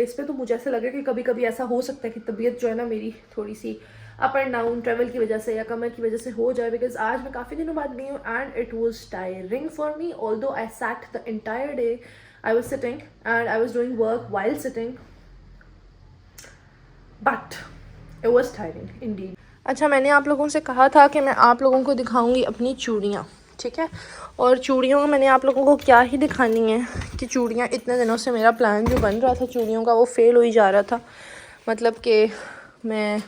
इस पे तो मुझे ऐसा लगा कि कभी कभी ऐसा हो सकता है कि तबीयत जो है ना मेरी थोड़ी सी अप एंड डाउन ट्रैवल की वजह से या कमर की वजह से हो जाए, बिकॉज आज मैं काफ़ी दिनों बाद गई हूँ and it was tiring for me, although I sat the entire day, I was sitting and I was doing work while sitting, but it was tiring Indeed. अच्छा, मैंने आप लोगों से कहा था कि मैं आप लोगों को दिखाऊंगी अपनी चूड़ियाँ, ठीक है। और चूड़ियों में मैंने आप लोगों को क्या ही दिखानी है कि चूड़ियाँ, इतने दिनों से मेरा प्लान जो बन रहा था चूड़ियों का वो फेल हो ही जा रहा था, मतलब कि मैं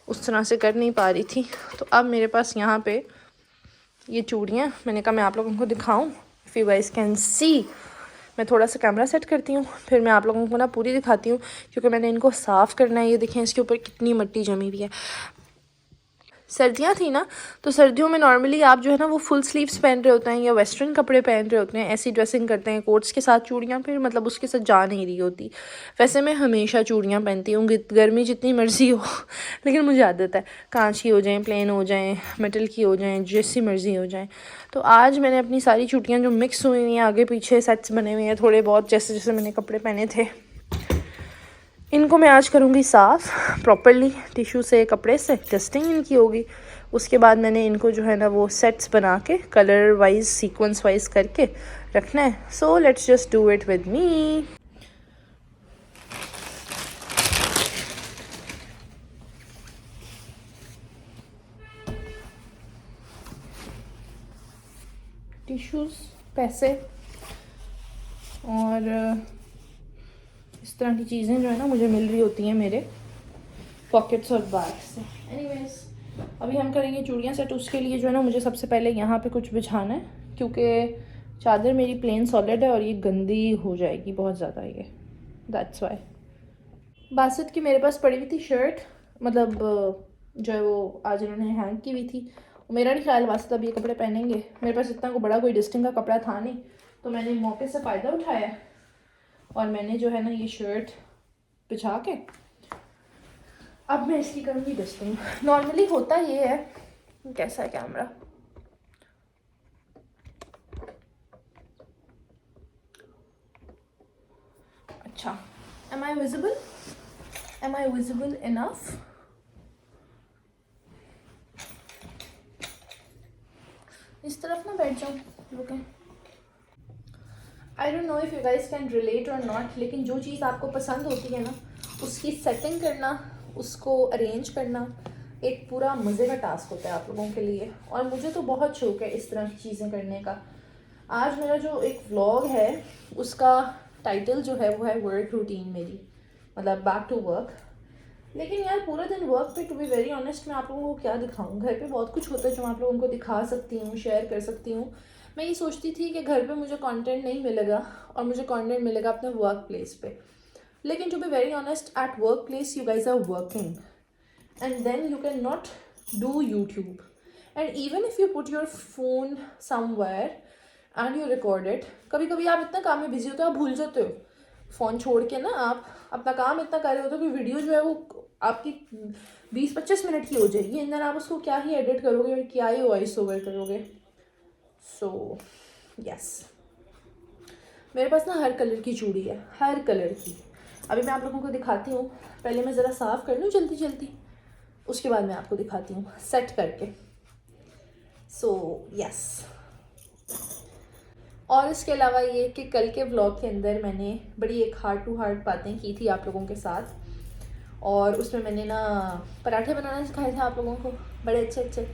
उस तरह से कर नहीं पा रही थी। तो अब मेरे पास यहाँ पे ये चूड़ियाँ, मैंने कहा मैं आप लोगों को दिखाऊं, if you guys can see. मैं थोड़ा सा कैमरा सेट करती हूँ, फिर मैं आप लोगों को ना पूरी दिखाती हूँ, क्योंकि मैंने इनको साफ़ करना है। ये देखें इसके ऊपर कितनी मिट्टी जमी हुई है। सर्दियाँ थी ना, तो सर्दियों में नॉर्मली आप जो है ना वो फुल स्लीव्स पहन रहे होते हैं या वेस्टर्न कपड़े पहन रहे होते हैं, ऐसी ड्रेसिंग करते हैं कोट्स के साथ चूड़ियाँ, फिर मतलब उसके साथ जा नहीं रही होती। वैसे मैं हमेशा चूड़ियाँ पहनती हूँ, गर्मी जितनी मर्जी हो लेकिन मुझे आदत है, कांच की हो जाएँ, प्लेन हो जाएँ, मेटल की हो जाएँ, जैसी मर्जी हो जाएँ। तो आज मैंने अपनी सारी चूड़ियाँ जो मिक्स हुई हुई हैं, आगे पीछे सेट्स बने हुए हैं थोड़े बहुत, जैसे जैसे मैंने कपड़े पहने थे, इनको मैं आज करूँगी साफ़ प्रॉपरली टिश्यू से, कपड़े से डस्टिंग इनकी होगी। उसके बाद मैंने इनको जो है ना वो सेट्स बना के कलर वाइज सीक्वेंस वाइज करके रखना है। So let's just do it with me. Tissues, पैसे और इस तरह की चीज़ें जो है ना मुझे मिल रही होती हैं मेरे पॉकेट्स और बैग से। एनीवेज, अभी हम करेंगे चूड़ियाँ सेट। उसके लिए जो है ना मुझे सबसे पहले यहाँ पे कुछ बिछाना है, क्योंकि चादर मेरी प्लेन सॉलिड है और ये गंदी हो जाएगी बहुत ज़्यादा, ये दैट्स वाई। बासित की मेरे पास पड़ी हुई थी शर्ट, मतलब जो है वो आज इन्होंने हैंग की हुई थी। मेरा नहीं ख्याल बासित अब ये कपड़े पहनेंगे, मेरे पास इतना को बड़ा कोई डिस्टिंग का कपड़ा था नहीं, तो मैंने मौके से फ़ायदा उठाया और मैंने जो है ना ये शर्ट बिछा के अब मैं इसकी करूँगी डस्टिंग। नॉर्मली होता ये है, कैसा है कैमरा, अच्छा, am I visible, am I visible enough? इस तरफ ना बैठ जाऊँ, रुकें। I don't know if you guys can relate or not, लेकिन जो चीज़ आपको पसंद होती है ना उसकी सेटिंग करना, उसको अरेंज करना एक पूरा मज़े का टास्क होता है आप लोगों के लिए, और मुझे तो बहुत शौक है इस तरह की चीज़ें करने का। आज मेरा जो एक व्लॉग है उसका टाइटल जो है वो है वर्क रूटीन मेरी, मतलब बैक टू वर्क। लेकिन यार पूरा दिन वर्क पे, टू बी वेरी ऑनेस्ट, मैं आप लोगों को क्या दिखाऊँ, घर पे बहुत कुछ होता है जो मैं आप लोगों को दिखा सकती हूँ, शेयर कर सकती हूँ। मैं ये सोचती थी कि घर पे मुझे कंटेंट नहीं मिलेगा और मुझे कंटेंट मिलेगा अपने वर्क प्लेस पे, लेकिन to be very honest at work place you guys are working and then you cannot do YouTube, and even if you put your phone somewhere and you record it, कभी कभी आप इतना काम में busy होते हो आप भूल जाते हो फ़ोन छोड़ के ना, आप अपना काम इतना कर रहे होते हो कि वीडियो जो है वो आपकी 20-25 मिनट की हो जाएगी, एंड देन आप उसको क्या ही एडिट करोगे और क्या ही वॉइस ओवर करोगे। सो यस, मेरे पास ना हर कलर की चूड़ी है, हर कलर की। अभी मैं आप लोगों को दिखाती हूँ, पहले मैं ज़रा साफ़ कर लूँ जल्दी जल्दी, उसके बाद मैं आपको दिखाती हूँ सेट करके। सो यस, और इसके अलावा ये कि कल के व्लॉग के अंदर मैंने बड़ी एक हार्ट टू हार्ट बातें की थी आप लोगों के साथ, और उसमें मैंने ना पराठे बनाना सिखाए थे आप लोगों को, बड़े अच्छे अच्छे।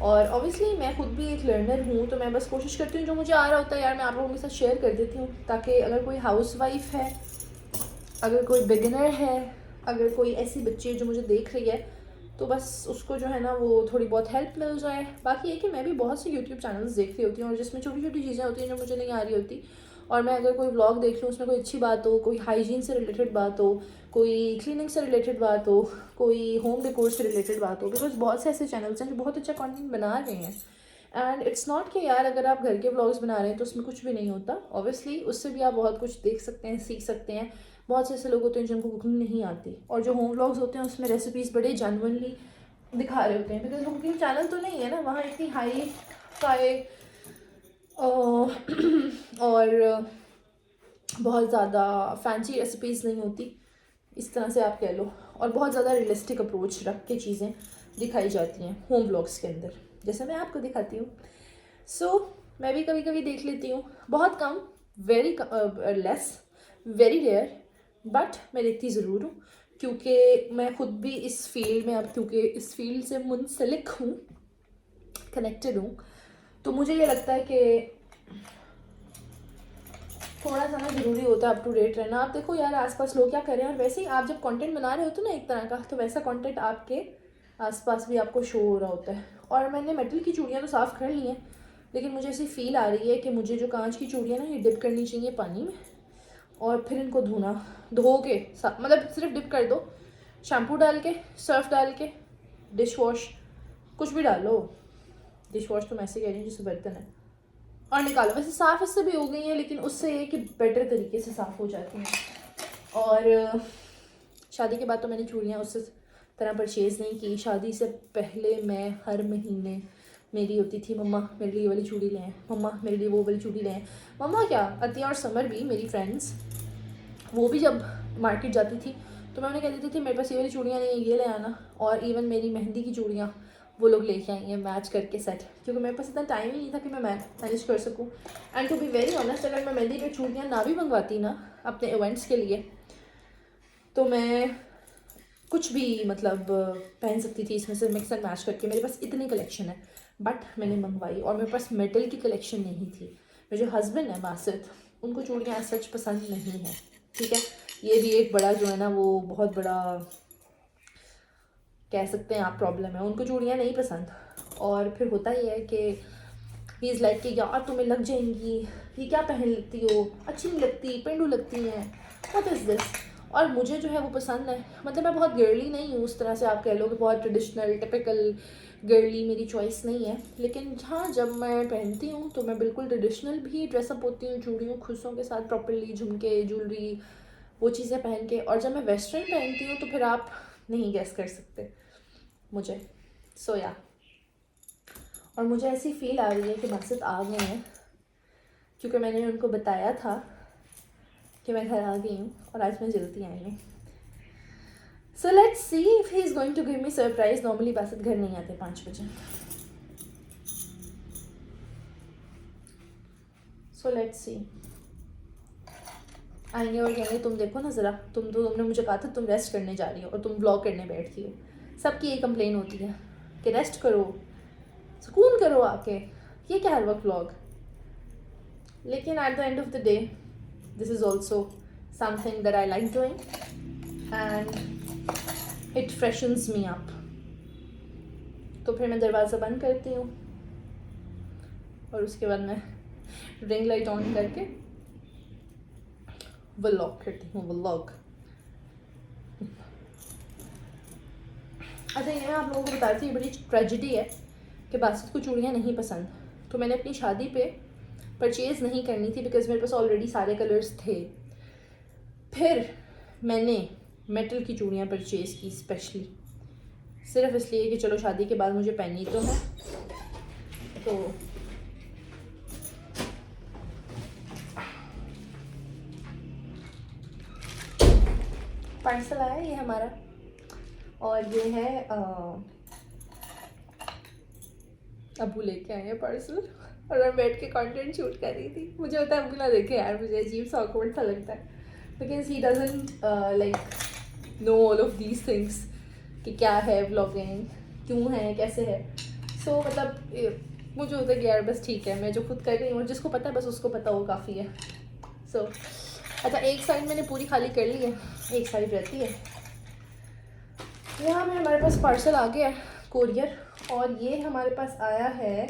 और ऑब्वियसली मैं खुद भी एक लर्नर हूँ, तो मैं बस कोशिश करती हूँ जो मुझे आ रहा होता है यार मैं आप लोगों के साथ शेयर कर देती हूँ, ताकि अगर कोई हाउस वाइफ है, अगर कोई बिगिनर है, अगर कोई ऐसी बच्ची है जो मुझे देख रही है, तो बस उसको जो है ना वो थोड़ी बहुत हेल्प मिल जाए। बाकी ये कि मैं भी बहुत से यूट्यूब चैनल्स देख रही होती हूँ और जिसमें छोटी छोटी चीज़ें होती हैं जो मुझे नहीं आ रही होती, और मैं अगर कोई व्लॉग देख लूँ उसमें कोई अच्छी बात हो, कोई हाइजीन से रिलेटेड बात हो, कोई क्लीनिंग से रिलेटेड बात हो, कोई होम डेकोर से रिलेटेड बात हो, बिकॉज बहुत से ऐसे चैनल्स हैं जो बहुत अच्छा कंटेंट बना रहे हैं। एंड इट्स नॉट कि यार अगर आप घर के व्लॉग्स बना रहे हैं तो उसमें कुछ भी नहीं होता, ऑब्वियसली उससे भी आप बहुत कुछ देख सकते हैं, सीख सकते हैं। बहुत से ऐसे लोग होते हैं जिनको कुकिंग नहीं आती, और जो होम व्लॉग्स होते हैं उसमें रेसिपीज़ बड़े जेन्युइनली दिखा रहे होते हैं, बिकॉज कुकिंग चैनल तो नहीं है ना वहाँ इतनी हाई फाई और बहुत ज़्यादा फैंसी रेसिपीज़ नहीं होती, इस तरह से आप कह लो, और बहुत ज़्यादा रियलिस्टिक अप्रोच रख के चीज़ें दिखाई जाती हैं होम व्लॉग्स के अंदर, जैसे मैं आपको दिखाती हूँ। सो मैं भी कभी कभी देख लेती हूँ, बहुत कम, very less, very rare, but मैं देखती ज़रूर हूँ, क्योंकि मैं खुद भी इस फील्ड में अब, क्योंकि इस फील्ड से मुंसलिक हूँ, कनेक्टेड हूँ, तो मुझे ये लगता है कि थोड़ा सा ना ज़रूरी होता है अप टू डेट रहना। आप देखो यार आसपास लोग क्या कर रहे हैं, और वैसे ही आप जब कंटेंट बना रहे होते हो ना एक तरह का, तो वैसा कंटेंट आपके आसपास भी आपको शो हो रहा होता है। और मैंने मेटल की चूड़ियाँ तो साफ़ कर ली हैं, लेकिन मुझे ऐसी फील आ रही है कि मुझे जो कांच की चूड़ियाँ ना, ये डिप करनी चाहिए पानी में, और फिर इनको धोना, धो के मतलब सिर्फ डिप कर दो, शैम्पू डाल के, सर्फ डाल के, डिश वॉश, कुछ भी डालो, डिश वॉश तो मैं ऐसे कह रही हूँ जिससे बर्तन है, और निकालो। वैसे साफ़ इससे भी हो गई है, लेकिन उससे ये कि बेटर तरीके से साफ़ हो जाती हैं। और शादी के बाद तो मैंने चूड़ियाँ उस तरह परचेज़ नहीं की। शादी से पहले मैं हर महीने मेरी होती थी, मम्मा मेरे लिए ये वाली चूड़ी लें, मम्मा मेरे लिए वो वाली चूड़ी लें। मम्मा क्या, अतिया और समर भी, मेरी फ्रेंड्स, वो भी जब मार्केट जाती थी तो मैं उन्हें कह देती थी मेरे पास ये वाली चूड़ियाँ नहीं है, ये ले आना। और इवन मेरी मेहंदी की चूड़ियाँ वो लोग लेके आई हैं मैच करके सेट, क्योंकि मेरे पास इतना टाइम ही नहीं था कि मैं मैनेज कर सकूँ। And to be very honest, अगर मैं मेहंदी पे चूड़ियाँ ना भी मंगवाती ना अपने इवेंट्स के लिए, तो मैं कुछ भी मतलब पहन सकती थी इसमें से मिक्स एंड मैच करके। मेरे पास इतनी कलेक्शन है, बट मैंने मंगवाई, और मेरे पास मेटल की कलेक्शन नहीं थी। मेरे जो हस्बैंड है बासित, उनको चूड़ियाँ सच पसंद नहीं है, ठीक है। ये भी एक बड़ा जो है ना, वो बहुत बड़ा कह सकते हैं आप प्रॉब्लम है, उनको चूड़ियाँ नहीं पसंद। और फिर होता ही है कि ही इज़ लाइक कि यार तुम्हें लग जाएंगी, ये क्या पहन लेती हो, अच्छी नहीं लगती, पेंडू लगती हैं, व्हाट इज़ दिस। और मुझे जो है वो पसंद है, मतलब मैं बहुत गर्ली नहीं हूँ उस तरह से आप कह लो कि बहुत ट्रेडिशनल टिपिकल गर्ली मेरी चॉइस नहीं है। लेकिन हाँ, जब मैं पहनती हूँ तो मैं बिल्कुल ट्रेडिशनल भी ड्रेसअप होती हूँ, चूड़ियों खुशों के साथ प्रॉपरली, झुमके, ज्वेलरी, वो चीज़ें पहन के। और जब मैं वेस्टर्न पहनती हूँ तो फिर आप नहीं गेस कर सकते मुझे। सो या, और मुझे ऐसी फील आ रही है कि मकसद आ गए हैं, क्योंकि मैंने उनको बताया था कि मैं घर आ गई हूँ, और आज मैं जल्दी आई हूँ। So let's see if he is going to give me surprise. Normally Basit घर नहीं आते 5 बजे, सो लेट्स सी। आएंगे और कहेंगे तुम देखो ना ज़रा, तुमने मुझे कहा था तुम रेस्ट करने जा रही हो और तुम ब्लॉग करने बैठती हो। सबकी ये कंप्लेन होती है कि रेस्ट करो, सुकून करो आके, ये क्या हर वक्त व्लॉग। लेकिन at the end of the day this is also something that I like doing, and it freshens me up. तो फिर मैं दरवाज़ा बंद करती हूँ, और उसके बाद मैं रिंग लाइट ऑन करके व्लॉग करती हूँ, व्लॉग। अच्छा, ये मैं आप लोगों को बताती हूँ, बड़ी ट्रेजिडी है कि बासित को चूड़ियाँ नहीं पसंद। तो मैंने अपनी शादी पे परचेज़ नहीं करनी थी, बिकॉज मेरे पास ऑलरेडी सारे कलर्स थे। फिर मैंने मेटल की चूड़ियाँ परचेज़ की स्पेशली, सिर्फ इसलिए कि चलो शादी के बाद मुझे पहननी तो है। तो पार्सल आया ये हमारा, और ये है अबू लेके आए हैं पार्सल, और मैं बैठ के कंटेंट शूट कर रही थी। मुझे होता है अबू ना देखे यार, मुझे अजीब सा ऑकवर्ड सा लगता है, because he doesn't like know all of these things कि क्या है व्लॉगिंग, क्यों है, कैसे है। सो मतलब मुझे होता है कि यार बस ठीक है, मैं जो खुद कर रही हूँ, जिसको पता है बस उसको पता हो, काफ़ी है। सो अच्छा, एक साइड मैंने पूरी खाली कर ली है, एक साइड रहती है। यहाँ में हमारे पास पार्सल आ गया है, कोरियर, और ये हमारे पास आया है।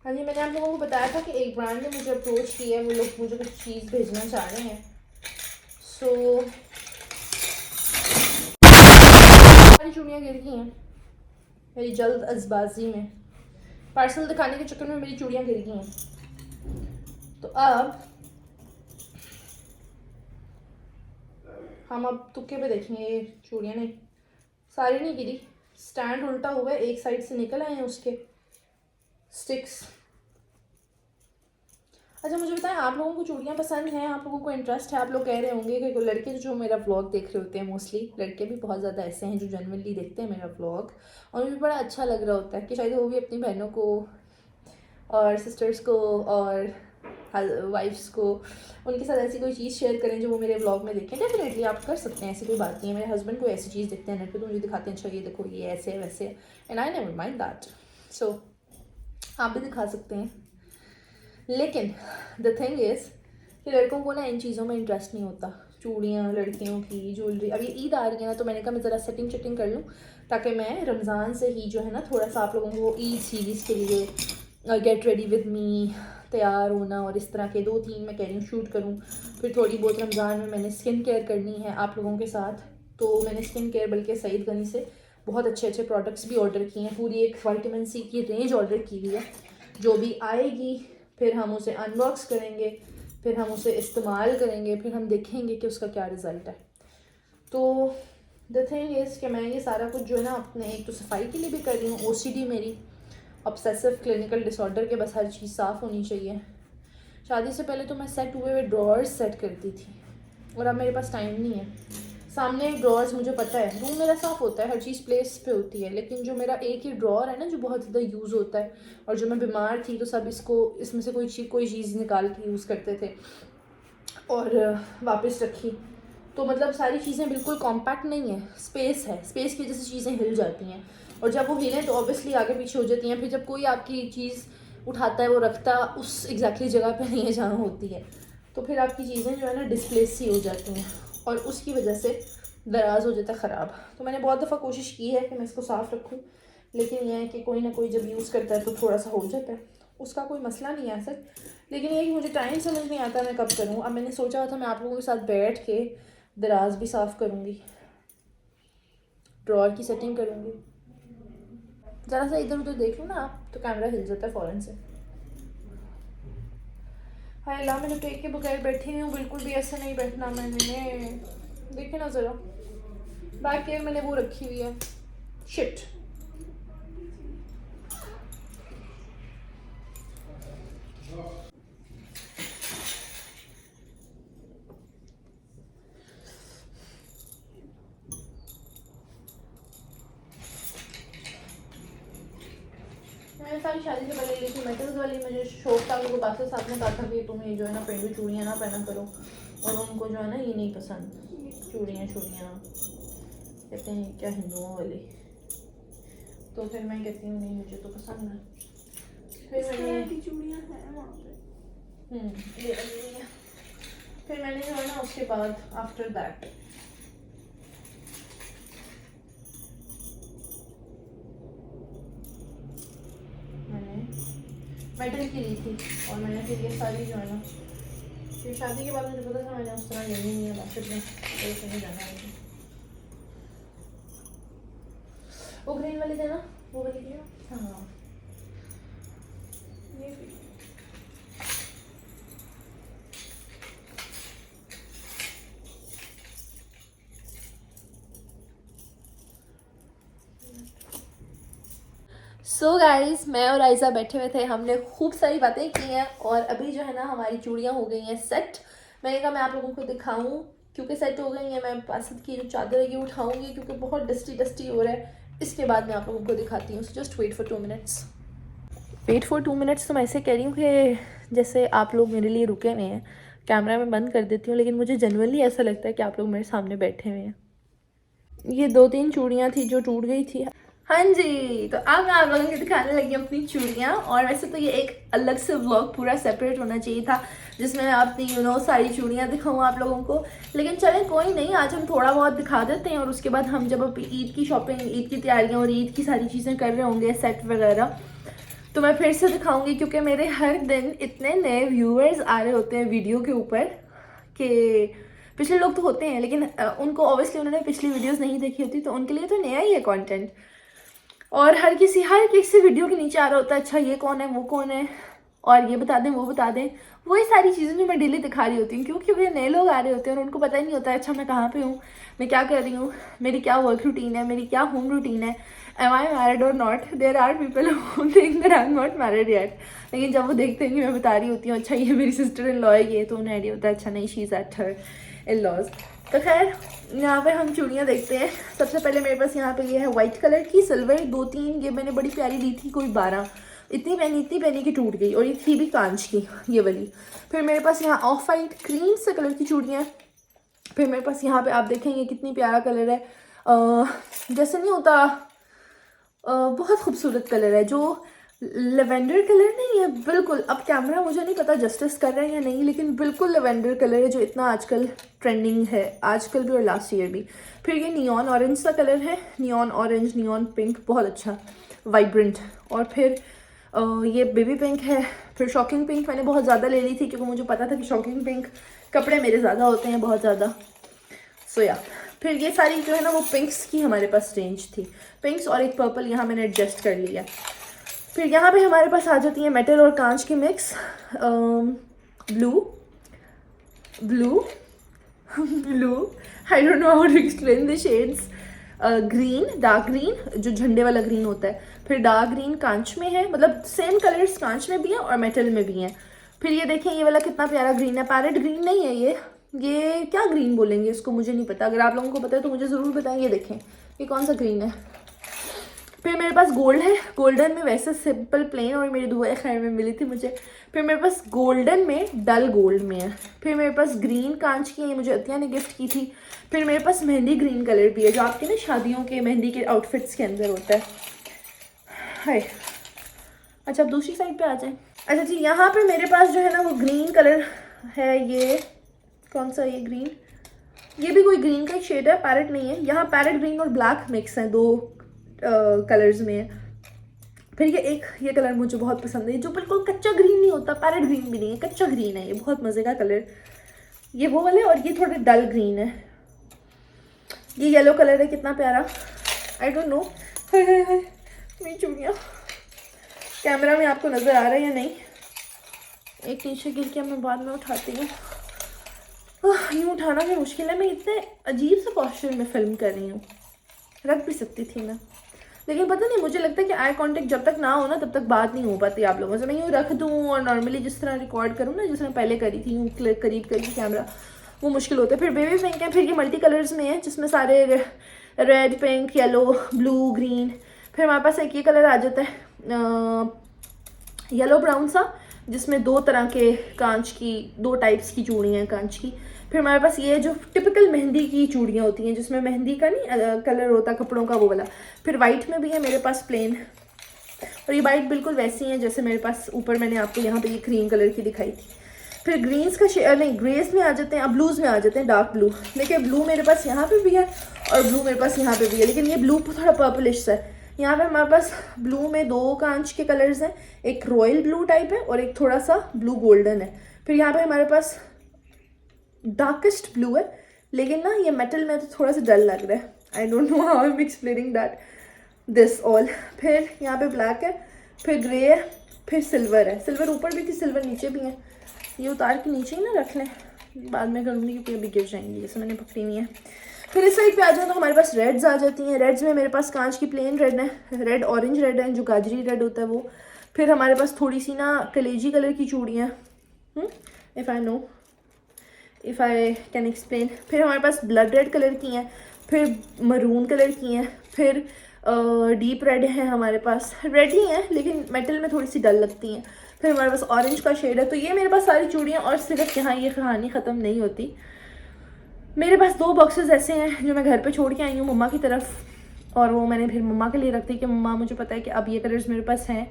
हाँ जी, मैंने आप लोगों को बताया था कि एक ब्रांड ने मुझे अप्रोच किया है, वो लोग मुझे कुछ चीज़ भेजना चाह रहे हैं। सो सारी चूड़ियाँ गिर गई हैं मेरी जल्द अजबाजी में, पार्सल दिखाने के चक्कर में मेरी चूड़ियाँ गिर गई हैं। तो अब हम तुक्के पे देखेंगे, ये चूड़ियाँ नहीं, सारी नहीं गिरी, स्टैंड उल्टा हुआ है, एक साइड से निकल आए हैं उसके स्टिक्स। अच्छा मुझे बताएं, आप लोगों को चूड़ियाँ पसंद हैं, आप लोगों को इंटरेस्ट है? आप लोग कह रहे होंगे कि लड़के जो मेरा व्लॉग देख रहे होते हैं, मोस्टली लड़के भी बहुत ज़्यादा ऐसे हैं जो जनरली देखते हैं मेरा व्लॉग, और मुझे बड़ा अच्छा लग रहा होता है कि शायद वो भी अपनी बहनों को और सिस्टर्स को और वाइफ्स को, उनके साथ ऐसी कोई चीज़ शेयर करें जो वो मेरे व्लॉग में देखें। डेफिनेटली आप कर सकते हैं, ऐसी कोई बात नहीं है। मेरे हस्बैंड को ऐसी चीज़ देखते हैं नेट पे तो मुझे दिखाते हैं, अच्छा ये देखो ये ऐसे है वैसे है, and I never mind that. So आप भी दिखा सकते हैं, लेकिन द थिंग इज़ कि लड़कों को ना इन चीज़ों में इंटरेस्ट नहीं होता। चूड़ियाँ, लड़कियों की ज्वेलरी, अभी ईद आ रही है ना, तो मैंने कहा मैं ज़रा सेटिंग कर लूँ ताकि मैं रमज़ान से ही जो है ना थोड़ा सा आप लोगों को ईद सीरीज़ के लिए गेट रेडी विद मी, तैयार होना और इस तरह के 2-3 मैं कह रही हूँ शूट करूँ। फिर थोड़ी बहुत रमज़ान में मैंने स्किन केयर करनी है आप लोगों के साथ, तो मैंने स्किन केयर बल्कि सईद गनी से बहुत अच्छे प्रोडक्ट्स भी ऑर्डर किए हैं। पूरी एक विटामिन सी की रेंज ऑर्डर की हुई है, जो भी आएगी फिर हम उसे अनबॉक्स करेंगे, फिर हम उसे इस्तेमाल करेंगे, फिर हम देखेंगे कि उसका क्या रिज़ल्ट है। तो द थिंग इज़ कि मैं ये सारा कुछ जो है ना अपने एक तो सफाई के लिए भी कर रही हूँ, OCD मेरी ऑब्सेसिव क्लिनिकल डिसऑर्डर के, बस हर चीज़ साफ़ होनी चाहिए। शादी से पहले तो मैं सेट हुए हुए ड्रॉअर्स सेट करती थी, और अब मेरे पास टाइम नहीं है। सामने ड्रॉअर्स मुझे पता है, रूम मेरा साफ़ होता है, हर चीज़ प्लेस पे होती है, लेकिन जो मेरा एक ही ड्रॉअर है ना जो बहुत ज़्यादा यूज़ होता है, और जो मैं बीमार थी तो सब इसमें से कोई चीज़ निकाल के यूज़ करते थे और वापस रखी, तो मतलब सारी चीज़ें बिल्कुल कॉम्पैक्ट नहीं है, स्पेस है, स्पेस की वजह से चीज़ें हिल जाती हैं, और जब वो हिलें तो ऑब्वियसली आगे पीछे हो जाती हैं। फिर जब कोई आपकी चीज़ उठाता है वो रखता उस एग्जैक्टली जगह पे नहीं है जहाँ होती है, तो फिर आपकी चीज़ें जो है ना डिस्प्लेस सी हो जाती हैं, और उसकी वजह से दराज हो जाता है ख़राब। तो मैंने बहुत दफ़ा कोशिश की है कि मैं इसको साफ़ रखूँ, लेकिन यह है कि कोई ना कोई जब यूज़ करता है तो थोड़ा सा हो जाता है, उसका कोई मसला नहीं है सर, लेकिन ये कि मुझे टाइम समझ नहीं आता मैं कब करूँ। अब मैंने सोचा था मैं आप लोगों के साथ बैठ के दराज भी साफ़ करूँगी, ड्रॉअर की सेटिंग करूँगी। ज़रा सा इधर उधर देख लो ना आप तो कैमरा हिल जाता है फ़ौरन से। हाय अल्लाह, मैंने टेक के बगैर बैठी नहीं हूँ, बिल्कुल भी ऐसे नहीं बैठना। मैंने देखे ना ज़रा, बैक केयर मैंने वो रखी हुई है, शिट। मैंने सारी शादी से पहले ली थी मेटल्स वाली, मुझे शौक था, उनको बादशाह साहब ने कहा था कि तुम ये जो है ना पेंडू चूड़ियाँ ना पहना करो, और उनको जो है ना ये नहीं पसंद चूड़ियाँ कहते हैं क्या हिंदुओं वाली, तो फिर मैं कहती हूँ नहीं मुझे तो पसंद है। फिर मैंने चूड़ियाँ हैं वहाँ पे, ये फिर मैंने जो है ना उसके बाद आफ्टर दैट मेटल की ली थी, और मैंने फिर ये सारी जो है ना, फिर शादी के बाद मुझे पता था मैंने उस तरह लेनी नहीं है, मार्केट में नहीं जाना है। वो ग्रीन वाली थे ना, वो वाली थी ना, हाँ ये भी। सो गाइस, मैं और आयशा बैठे हुए थे, हमने खूब सारी बातें की हैं, और अभी जो है ना हमारी चूड़ियाँ हो गई हैं सेट। मैंने कहा मैं आप लोगों को दिखाऊं क्योंकि सेट हो गई हैं। मैं बासत की जो चादर है ये उठाऊंगी क्योंकि बहुत डस्टी हो रहा है, इसके बाद मैं आप लोगों को दिखाती हूँ। Just wait for 2 minutes. Wait for 2 minutes तो मैं ऐसे कह रही हूँ कि जैसे आप लोग मेरे लिए रुके हुए हैं। कैमरा मैं बंद कर देती हूँ, लेकिन मुझे जनरली ऐसा लगता है कि आप लोग मेरे सामने बैठे हुए हैं। ये 2-3 चूड़ियाँ थी जो टूट गई थी। हाँ जी, तो अब मैं आप लोगों को दिखाने लगी अपनी चूड़ियाँ। और वैसे तो ये एक अलग से व्लॉग पूरा सेपरेट होना चाहिए था जिसमें मैं अपनी सारी चूड़ियाँ दिखाऊँ आप लोगों को, लेकिन चलें कोई नहीं, आज हम थोड़ा बहुत दिखा देते हैं, और उसके बाद हम जब अब ईद की शॉपिंग, ईद की तैयारियाँ और ईद की सारी चीज़ें कर रहे होंगे सेट वगैरह, तो मैं फिर से दिखाऊंगी। क्योंकि मेरे हर दिन इतने नए व्यूअर्स आ रहे होते हैं वीडियो के ऊपर कि पिछले लोग तो होते हैं लेकिन उनको ऑब्वियसली उन्होंने पिछली वीडियोस नहीं देखी होती, तो उनके लिए तो नया ही है कंटेंट। और हर किसी वीडियो के नीचे आ रहा होता है अच्छा ये कौन है वो कौन है, और ये बता दें, वो बता दें, वही सारी चीज़ें जो मैं डेली दिखा रही होती हूँ। क्यों? क्योंकि नए लोग आ रहे होते हैं और उनको पता ही नहीं होता है अच्छा मैं कहाँ पे हूँ, मैं क्या कर रही हूँ, मेरी क्या वर्क रूटीन है, मेरी क्या होम रूटीन है, एम आई मैरिड और not. There are people who think that I am not married yet, लेकिन जब वो देखते हैं कि मैं बता रही होती हूँ अच्छा ये मेरी सिस्टर इन लॉ है ये, तो उन्हें आइडिया होता है अच्छा नहीं, she is at her in laws. तो खैर यहाँ पे हम चूड़ियाँ देखते हैं। सबसे पहले मेरे पास यहाँ पे ये है वाइट कलर की सिल्वर, 2-3 ये मैंने बड़ी प्यारी ली थी, कोई 12, इतनी पहनी कि टूट गई, और ये थी भी कांच की ये वाली। फिर मेरे पास यहाँ ऑफ वाइट क्रीम से कलर की चूड़ियाँ। फिर मेरे पास यहाँ पे आप देखेंगे कितनी प्यारा कलर है, जैसे नहीं होता, बहुत खूबसूरत कलर है, जो लेवेंडर कलर नहीं है बिल्कुल। अब कैमरा मुझे नहीं पता जस्टिस कर रहा है या नहीं, लेकिन बिल्कुल लेवेंडर कलर है जो इतना आजकल ट्रेंडिंग है, आजकल भी और लास्ट ईयर भी। फिर ये नियॉन ऑरेंज सा कलर है, नियॉन ऑरेंज, नियॉन पिंक, बहुत अच्छा वाइब्रेंट। और फिर ये बेबी पिंक है। फिर शॉकिंग पिंक मैंने बहुत ज़्यादा ले ली थी क्योंकि मुझे पता था कि शॉकिंग पिंक कपड़े मेरे ज़्यादा होते हैं, बहुत ज़्यादा। सो या फिर ये सारी जो है ना वो पिंक्स की हमारे पास रेंज थी, पिंक्स और एक पर्पल यहाँ मैंने एडजस्ट कर लिया। फिर यहाँ पे हमारे पास आ जाती है मेटल और कांच की mix, blue blue blue, I don't know how to explain the shades, green, dark green जो झंडे वाला ग्रीन होता है। फिर डार्क ग्रीन कांच में है, मतलब सेम कलर्स कांच में भी हैं और मेटल में भी हैं। फिर ये देखें ये वाला कितना प्यारा ग्रीन है, पैरेट ग्रीन नहीं है ये क्या ग्रीन बोलेंगे इसको मुझे नहीं पता, अगर आप लोगों को पता है तो मुझे ज़रूर बताएं। ये देखें ये कौन सा ग्रीन है। फिर मेरे पास गोल्ड है, गोल्डन में वैसे सिंपल प्लेन, और मेरी दुआ खैर में मिली थी मुझे। फिर मेरे पास गोल्डन में डल गोल्ड में है। फिर मेरे पास ग्रीन कांच की है, ये मुझे अतिया ने गिफ्ट की थी। फिर मेरे पास मेहंदी ग्रीन कलर भी है जो आपके ना शादियों के मेहंदी के आउटफिट्स के अंदर होता है। हाय अच्छा अब दूसरी साइड पे आ जाए। अच्छा जी यहाँ पे मेरे पास जो है ना वो ग्रीन कलर है, ये कौन सा, ये ग्रीन, ये भी कोई ग्रीन का एक शेड है, पैरेट नहीं है। यहाँ पैरेट ग्रीन और ब्लैक मिक्स है, दो कलर्स में है। फिर ये कलर मुझे बहुत पसंद है, जो बिल्कुल कच्चा ग्रीन नहीं होता, पैरेट ग्रीन भी नहीं है, कच्चा ग्रीन है, ये बहुत मज़े का कलर, ये वो वाले। और ये थोड़े डल ग्रीन है, ये येलो कलर है, कितना प्यारा, आई डोंट नो। हाय हाय हाय मेरी चूड़ियाँ, कैमरा में आपको नज़र आ रहा है या नहीं, एक नीचे गिर के मैं बाद में उठाती हूँ। यूँ उठाना भी मुश्किल है, मैं इतने अजीब सा पोस्चर में फिल्म कर रही हूँ, रख भी सकती थी मैं, लेकिन पता नहीं मुझे लगता है कि आई कांटेक्ट जब तक ना हो ना तब तक बात नहीं हो पाती आप लोगों से। मैं यूँ रख दूँ और नॉर्मली जिस तरह रिकॉर्ड करूँ ना, जिस तरह पहले करी थी, यूँ करीब करके कैमरा, वो मुश्किल होता है। फिर बेबी पिंक है, फिर ये मल्टी कलर्स में है जिसमें सारे red, pink, yellow, blue, green. फिर हमारे पास एक ये कलर आ जाता है येलो ब्राउन सा, जिसमें दो तरह के कांच की, दो टाइप्स की चूड़ियाँ हैं कांच की। फिर हमारे पास ये जो टिपिकल मेहंदी की चूड़ियाँ होती हैं जिसमें मेहंदी का नहीं कलर होता कपड़ों का, वो वाला। फिर वाइट में भी है मेरे पास प्लेन, और ये वाइट बिल्कुल वैसी हैं जैसे मेरे पास ऊपर मैंने आपको यहाँ पे ये क्रीम कलर की दिखाई थी। फिर ग्रीन्स का शेड नहीं, ग्रेस में आ जाते हैं, अब ब्लूज़ में आ जाते हैं, डार्क ब्लू। देखिए ब्लू मेरे पास यहाँ पे भी है और ब्लू मेरे पास यहाँ पे भी है, लेकिन ये ब्लू थोड़ा पर्पलिश सा है। यहाँ पे हमारे पास ब्लू में दो कांच के कलर्स हैं, एक रॉयल ब्लू टाइप है और एक थोड़ा सा ब्लू गोल्डन है। फिर यहाँ पे हमारे पास डार्केस्ट ब्लू है, लेकिन ना ये मेटल में तो थोड़ा सा डल लग रहा है, आई don't know how I am explaining that this all. फिर यहाँ पे ब्लैक है, फिर ग्रे है, फिर सिल्वर है, सिल्वर ऊपर भी थी, सिल्वर नीचे भी है। ये उतार के नीचे ही ना रख लें, बाद में करूँगी क्योंकि अभी गिर जाएंगी, जैसे मैंने पकड़ी नहीं है। फिर इस साइड पे आ जाओ तो हमारे पास रेड्स आ जाती हैं। रेड्स में मेरे पास कांच की प्लेन रेड है, रेड ऑरेंज रेड है, जो गाजरी रेड होता है वो। फिर हमारे पास थोड़ी सी ना कलेजी कलर की चूड़ियाँ, इफ़ आई कैन एक्सप्लेन। फिर हमारे पास ब्लड रेड कलर की हैं, फिर मरून कलर की हैं, फिर डीप रेड है हमारे पास, रेड ही हैं लेकिन मेटल में थोड़ी सी डल लगती हैं। फिर हमारे पास ऑरेंज का शेड है। तो ये मेरे पास सारी चूड़ियाँ, और सिर्फ यहाँ ये कहानी ख़त्म नहीं होती। मेरे पास 2 बॉक्सेस ऐसे हैं जो मैं घर पे छोड़ के आई हूँ मम्मा की तरफ, और वो मैंने फिर मम्मा के लिए रख दी कि मम्मा मुझे पता है कि अब ये कलर्स मेरे पास हैं,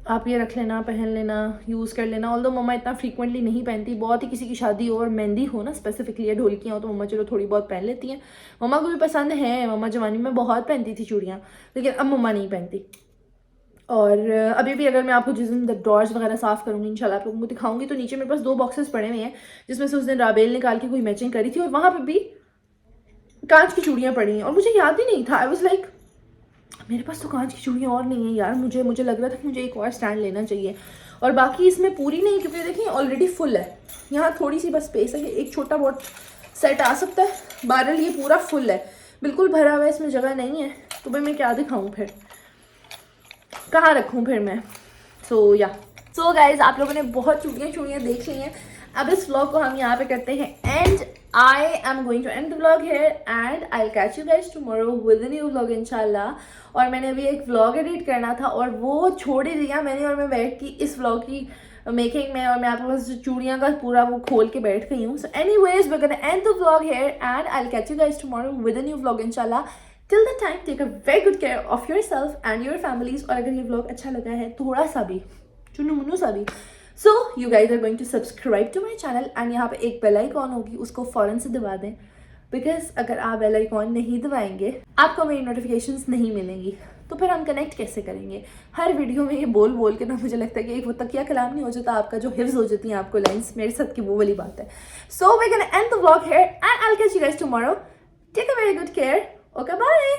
आप ये रख लेना, पहन लेना, यूज़ कर लेना। ऑल्दो मम्मा इतना फ्रीक्वेंटली नहीं पहनती, बहुत ही किसी की शादी हो और मेहंदी हो ना स्पेसिफिकली, या ढोलकियाँ हो तो मम्मा चलो थोड़ी बहुत पहन लेती हैं। मम्मा को भी पसंद है, मम्मा जवानी में बहुत पहनती थी चूड़ियाँ, लेकिन अब मम्मा नहीं पहनती। और अभी भी अगर मैं आपको जिस दिन ड्रॉर्स वगैरह साफ़ करूँगी इंशाल्लाह आप लोगों को दिखाऊंगी, तो नीचे मेरे पास 2 बॉक्सेस पड़े हुए हैं जिसमें से उस दिन राबेल निकाल के कोई मैचिंग करी थी, और वहाँ पे भी कांच की चूड़ियाँ पड़ी हैं, और मुझे याद ही नहीं था। आई वाज लाइक मेरे पास तो कांच की चूड़ियाँ और नहीं है यार, मुझे लग रहा था कि मुझे एक और स्टैंड लेना चाहिए। और बाकी इसमें पूरी नहीं, क्योंकि देखिए ऑलरेडी फुल है, यहाँ थोड़ी सी बस स्पेस है कि एक छोटा बहुत सेट आ सकता है, बहरहाल ये पूरा फुल है, बिल्कुल भरा हुआ है, इसमें जगह नहीं है। तो भाई मैं क्या दिखाऊँ फिर, कहाँ रखूँ फिर मैं। सो गाइज आप लोगों ने बहुत चूड़ियाँ देख ली हैं। अब इस व्लॉग को हम यहाँ पे करते हैं end. I am going to end the vlog here and I will catch you guys tomorrow with a new vlog इंशाल्लाह। और मैंने अभी एक व्लॉग एडिट करना था और वो छोड़ ही दिया मैंने, और मैं बैठ की इस व्लॉग की मेकिंग में, और मैं आप लोगों से चूड़ियाँ का पूरा वो खोल के बैठ गई हूँ। So anyways we are gonna end the vlog here and I will catch you guys tomorrow with a new vlog इंशाल्लाह। Till the time take a very good care of yourself and your families. और अगर ये vlog अच्छा लगा है थोड़ा सा भी, चुनू मुनू सा भी, so you guys are going to subscribe to my channel and यहाँ पे एक बेल आइकॉन होगी, उसको फ़ौरन से दबा दें, बिकॉज अगर आप बेल आइकॉन नहीं दबाएंगे आपको मेरी नोटिफिकेशंस नहीं मिलेंगी, तो फिर हम कनेक्ट कैसे करेंगे। हर वीडियो में ये बोल बोल के ना मुझे लगता है कि एक वो तकिया कलाम नहीं हो जाता आपका, जो हिफ्ज हो जाती हैं आपको लाइन्स, मेरे साथ की वो वाली बात है। So we can end the vlog here and I will catch you guys tomorrow. Take a very good care. Okay bye.